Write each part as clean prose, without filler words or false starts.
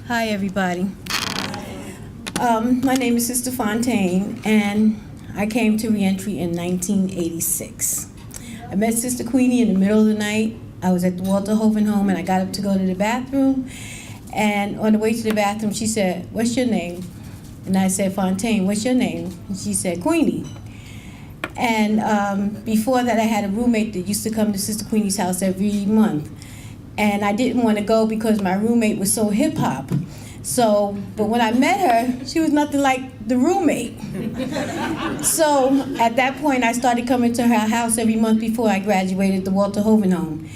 Hi, everybody. My name is Sister Fontaine, and I came to Reentry in 1986. I met Sister Queenie in the middle of the night. I was at the Walter Hoven home, and I got up to go to the bathroom. And on the way to the bathroom, she said, "What's your name?" And I said, "Fontaine, what's your name?" And she said, "Queenie." And before that, I had a roommate that used to come to Sister Queenie's house every month. And I didn't want to go because my roommate was so hip-hop. But when I met her, she was nothing like the roommate. So at that point, I started coming to her house every month before I graduated the Walter Hoven home.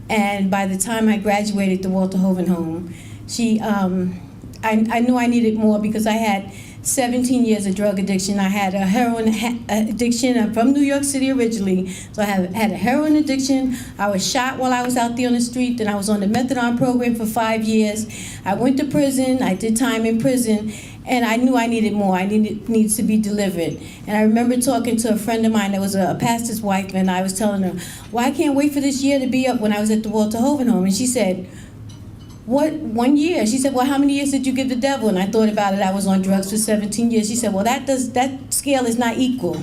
And by the time I graduated the Walter Hoven home, I knew I needed more because I had 17 years of drug addiction. I had a heroin addiction. I'm from New York City originally, so I had a heroin addiction. I was shot while I was out there on the street. Then I was on the methadone program for 5 years. I went to prison. I did time in prison, and I knew I needed more. I needed to be delivered. And I remember talking to a friend of mine that was a pastor's wife, and I was telling her, "Well, I can't wait for this year to be up," when I was at the Walter Hoven home. And she said, "What, 1 year?" She said, "Well, how many years did you give the devil?" And I thought about it. I was on drugs for 17 years. She said, "Well, that scale is not equal."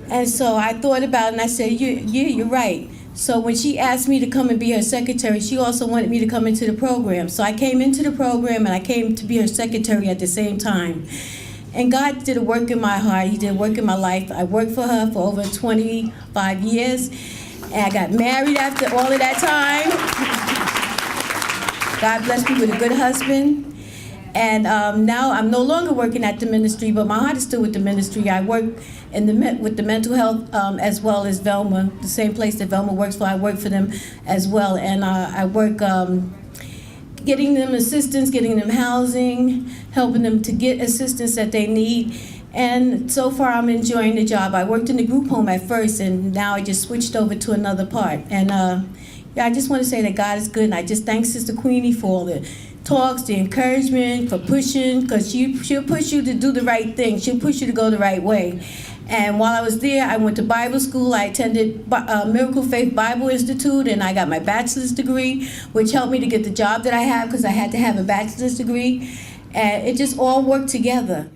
And so I thought about it, and I said, "Yeah, you're right." So when she asked me to come and be her secretary, she also wanted me to come into the program. So I came into the program, and I came to be her secretary at the same time. And God did a work in my heart. He did a work in my life. I worked for her for over 25 years, and I got married after all of that time. God blessed me with a good husband. And now I'm no longer working at the ministry, but my heart is still with the ministry. I work with the mental health as well as Velma, the same place that Velma works for. I work for them as well. And I work getting them assistance, getting them housing, helping them to get assistance that they need. And so far, I'm enjoying the job. I worked in the group home at first, and now I just switched over to another part. And yeah, I just want to say that God is good, and I just thank Sister Queenie for all the talks, the encouragement, for pushing, because she'll push you to do the right thing. She'll push you to go the right way. And while I was there, I went to Bible school. I attended Miracle Faith Bible Institute, and I got my bachelor's degree, which helped me to get the job that I have because I had to have a bachelor's degree. And it just all worked together.